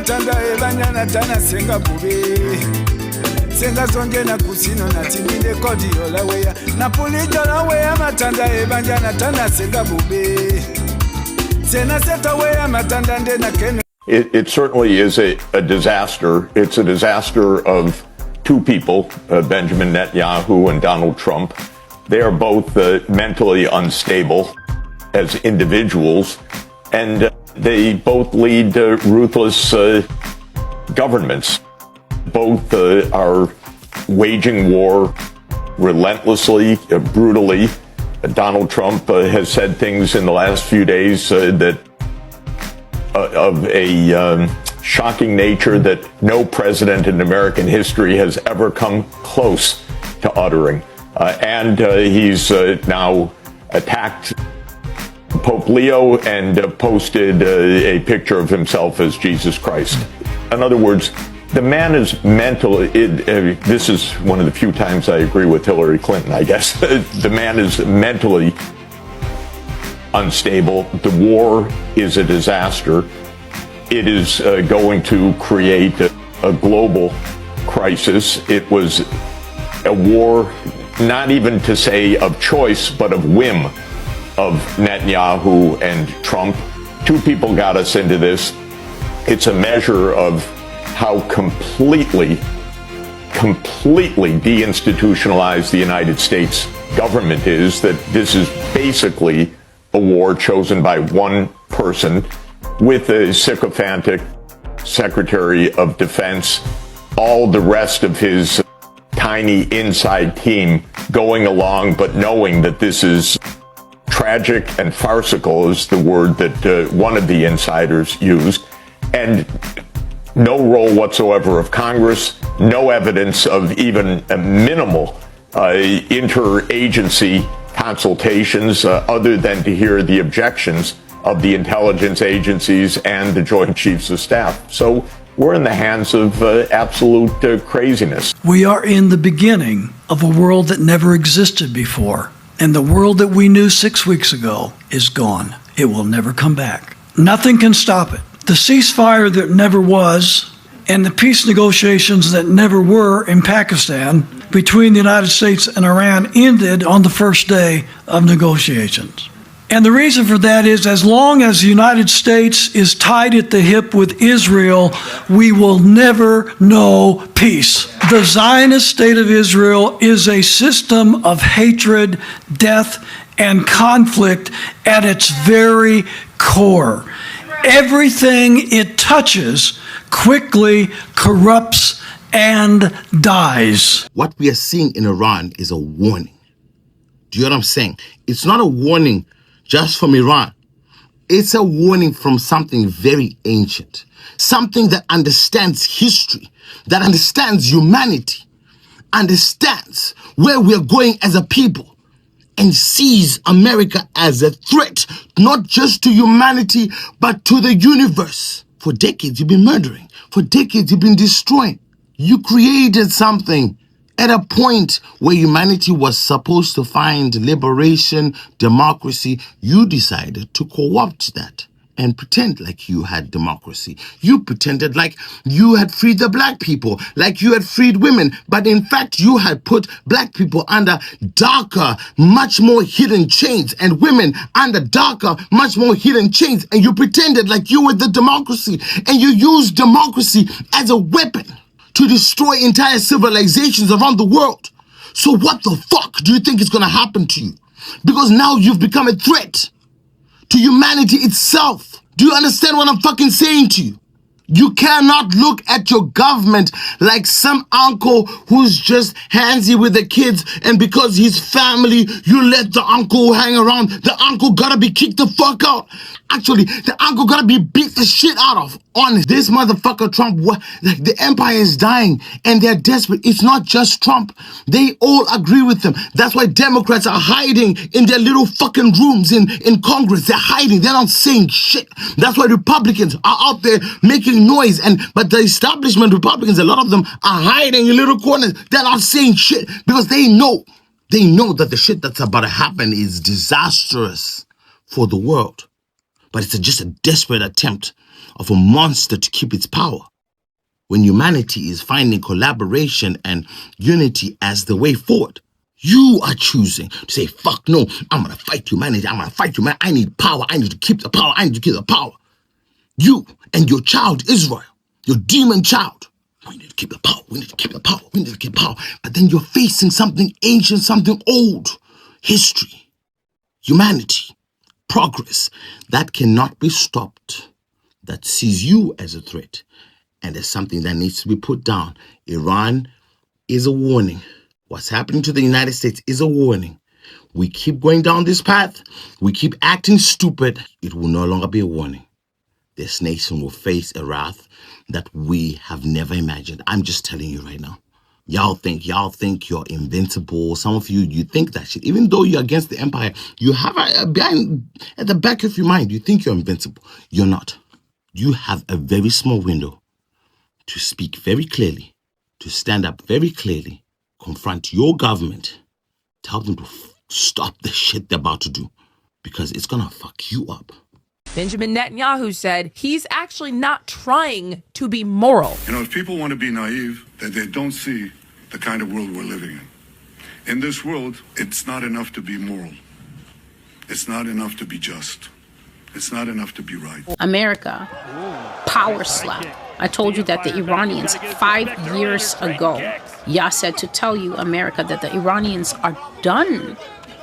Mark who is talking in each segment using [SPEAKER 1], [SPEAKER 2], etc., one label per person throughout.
[SPEAKER 1] matanda ebanyana tana senga bube senga zonge na kusino na timinde kodi yola weya na pulito la weya matanda ebanyana tana senga bube sena seta weya matanda nde na kene.
[SPEAKER 2] It certainly is a disaster. It's a disaster of two people, Benjamin Netanyahu and Donald Trump. They are both mentally unstable as individuals, and they both lead ruthless governments. Both are waging war relentlessly, brutally. Donald Trump has said things in the last few days that of a shocking nature that no president in American history has ever come close to uttering. And he's now attacked Pope Leo and posted a picture of himself as Jesus Christ. In other words, the man is mentally, this is one of the few times I agree with Hillary Clinton, I guess. The man is mentally unstable. The war is a disaster. It is going to create a global crisis. It was a war, not even to say of choice, but of whim of Netanyahu and Trump. Two people got us into this. It's a measure of how completely deinstitutionalized the United States government is, that this is basically a war chosen by one person with a sycophantic Secretary of Defense, all the rest of his tiny inside team going along, but knowing that this is tragic and farcical is the word that one of the insiders used, and no role whatsoever of Congress, no evidence of even a minimal interagency consultations other than to hear the objections of the intelligence agencies and the Joint Chiefs of Staff. So we're in the hands of absolute craziness.
[SPEAKER 3] We are in the beginning of a world that never existed before. And the world that we knew 6 weeks ago is gone. It will never come back. Nothing can stop it. The ceasefire that never was and the peace negotiations that never were in Pakistan between the United States and Iran ended on the first day of negotiations. And the reason for that is, as long as the United States is tied at the hip with Israel, we will never know peace. The Zionist state of Israel is a system of hatred, death, and conflict at its very core. Everything it touches quickly corrupts and dies.
[SPEAKER 4] What we are seeing in Iran is a warning. Do you know what I'm saying? It's not a warning just from Iran. It's a warning from something very ancient, something that understands history, that understands humanity, understands where we're going as a people, and sees America as a threat, not just to humanity, but to the universe. For decades, you've been murdering. For decades, you've been destroying. You created something at a point where humanity was supposed to find liberation, democracy. You decided to co-opt that and pretend like you had democracy. You pretended like you had freed the black people, like you had freed women. But in fact, you had put black people under darker, much more hidden chains, and women under darker, much more hidden chains. And you pretended like you were the democracy, and you used democracy as a weapon to destroy entire civilizations around the world. So what the fuck do you think is going to happen to you? Because now you've become a threat to humanity itself. Do you understand what I'm fucking saying to you? You cannot look at your government like some uncle who's just handsy with the kids, and because he's family, you let the uncle hang around. The uncle gotta be kicked the fuck out. Actually, the uncle gotta be beat the shit out of. On this motherfucker Trump, like, the empire is dying and they're desperate. It's not just Trump. They all agree with them. That's why Democrats are hiding in their little fucking rooms in Congress. They're hiding. They're not saying shit. That's why Republicans are out there making noise. But the establishment Republicans, a lot of them are hiding in little corners. They're not saying shit because they know that the shit that's about to happen is disastrous for the world. But it's just a desperate attempt of a monster to keep its power. When humanity is finding collaboration and unity as the way forward, you are choosing to say, fuck no, I'm going to fight humanity. I'm going to fight humanity. I need power. I need to keep the power. I need to keep the power. You and your child, Israel, your demon child, we need to keep the power. We need to keep the power. We need to keep power. But then you're facing something ancient, something old. History, humanity, progress that cannot be stopped, that sees you as a threat. And there's something that needs to be put down. Iran is a warning. What's happening to the United States is a warning. We keep going down this path. We keep acting stupid. It will no longer be a warning. This nation will face a wrath that we have never imagined. I'm just telling you right now. Y'all think you're invincible. Some of you think that shit. Even though you're against the empire, you have at the back of your mind, you think you're invincible. You're not. You have a very small window to speak very clearly, to stand up very clearly, confront your government, tell them to stop the shit they're about to do, because it's gonna fuck you up.
[SPEAKER 5] Benjamin Netanyahu said he's actually not trying to be moral.
[SPEAKER 6] You know, if people want to be naive, that they don't see the kind of world we're living in. In this world, it's not enough to be moral. It's not enough to be just. It's not enough to be right.
[SPEAKER 7] America, power slap. I told you that the Iranians 5 years ago, said to tell you, America, that the Iranians are done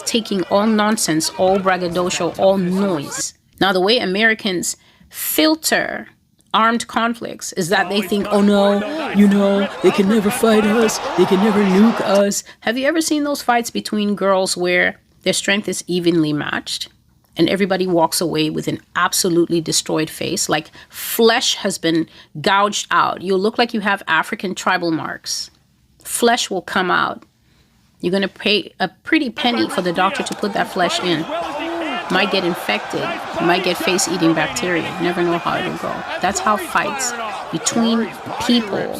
[SPEAKER 7] taking all nonsense, all braggadocio, all noise. Now, the way Americans filter armed conflicts is that they think, oh no, they can never fight us, they can never nuke us. Have you ever seen those fights between girls where their strength is evenly matched and everybody walks away with an absolutely destroyed face? Like flesh has been gouged out. You'll look like you have African tribal marks. Flesh will come out. You're going to pay a pretty penny for the doctor to put that flesh in. Might get infected, might get face-eating bacteria. You never know how it'll go. That's how fights between people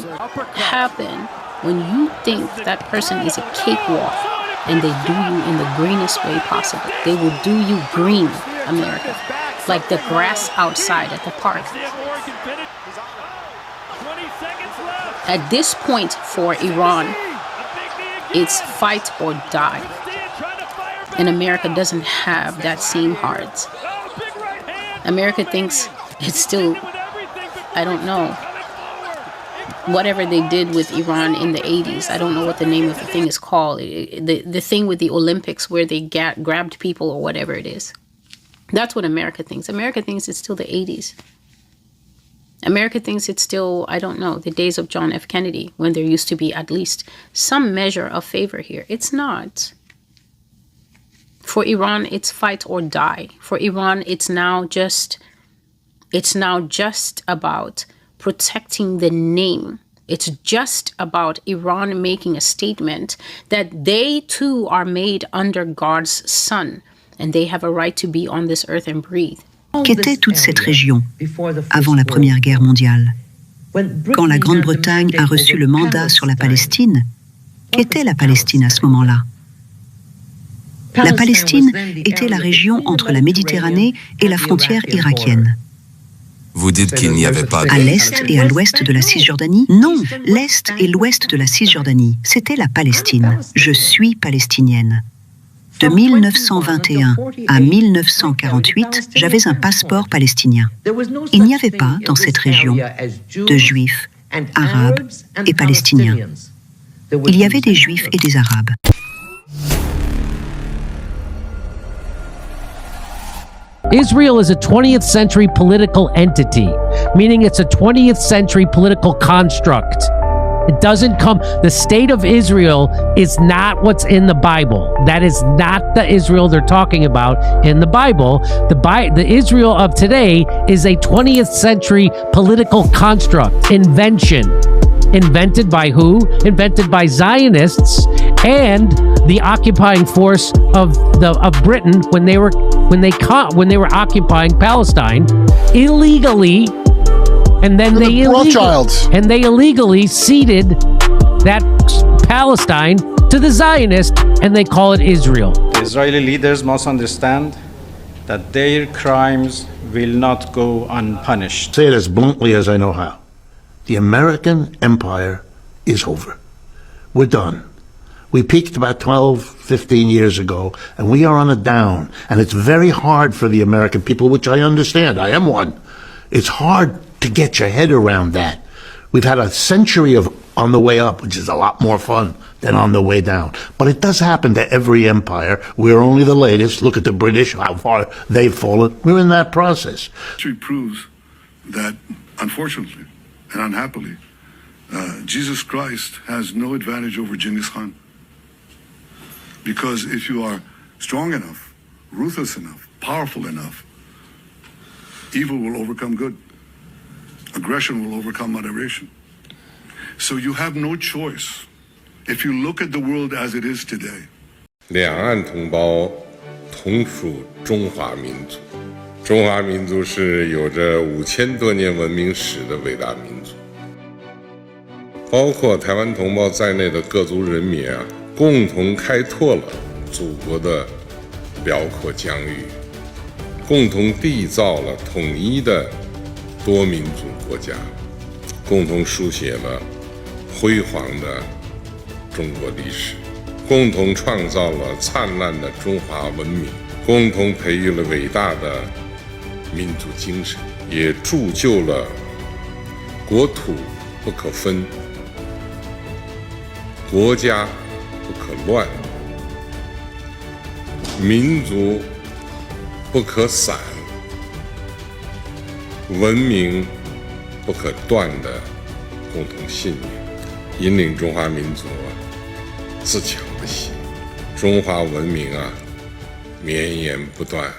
[SPEAKER 7] happen when you think that person is a cakewalk and they do you in the greenest way possible. They will do you green, America, like the grass outside at the park. At this point for Iran, it's fight or die. And America doesn't have that same heart. America thinks it's still, I don't know, whatever they did with Iran in the 80s. I don't know what the name of the thing is called. The thing with the Olympics where they grabbed people or whatever it is. That's what America thinks. America thinks it's still the 80s. America thinks it's still, I don't know, the days of John F. Kennedy, when there used to be at least some measure of favor here. It's not. For Iran, it's fight or die. For Iran, it's now just about protecting the name. It's just about Iran making a statement that they too are made under God's son, and they have a right to be on this earth and breathe.
[SPEAKER 8] Qu'était toute cette région avant la Première Guerre mondiale? Quand la Grande-Bretagne a reçu le mandat sur la Palestine, qu'était la Palestine à ce moment-là? La Palestine était la région entre la Méditerranée et la frontière irakienne.
[SPEAKER 9] Vous dites qu'il n'y avait pas...
[SPEAKER 8] À l'est et à l'ouest de la Cisjordanie? Non, l'est et l'ouest de la Cisjordanie, c'était la Palestine. Je suis palestinienne. De 1921 à 1948, j'avais un passeport palestinien. Il n'y avait pas dans cette région de juifs, arabes et palestiniens. Il y avait des juifs et des arabes.
[SPEAKER 10] Israel is a 20th century political entity, meaning it's a 20th century political construct. It doesn't come, the state of Israel is not what's in the Bible. That is not the Israel they're talking about in the Bible. The Israel of today is a 20th century political construct, invention. Invented by who? Invented by Zionists and the occupying force of Britain when they were occupying Palestine illegally, and then they illegally ceded that Palestine to the Zionists, and they call it Israel.
[SPEAKER 11] Israeli leaders must understand that their crimes will not go unpunished.
[SPEAKER 12] Say it as bluntly as I know how. The American empire is over. We're done. We peaked about 12, 15 years ago, and we are on a down. And it's very hard for the American people, which I understand. I am one. It's hard to get your head around that. We've had a century of on the way up, which is a lot more fun than on the way down. But it does happen to every empire. We're only the latest. Look at the British, how far they've fallen. We're in that process.
[SPEAKER 6] History proves that, unfortunately and unhappily, Jesus Christ has no advantage over Genghis Khan. Because if you are strong enough, ruthless enough, powerful enough, evil will overcome good. Aggression will overcome moderation. So you have no choice. If you look at the world as it is today.
[SPEAKER 13] 两岸同胞同属中华民族，中华民族是有着5000多年文明史的伟大民族，包括台湾同胞在内的各族人民啊，共同开拓了祖国的辽阔疆域，共同缔造了统一的多民族国家，共同书写了辉煌的中国历史，共同创造了灿烂的中华文明，共同培育了伟大的民族精神，也铸就了国土不可分，国家不可乱，民族不可散，文明不可断的共同信念，引领中华民族自强不息，中华文明绵延不断。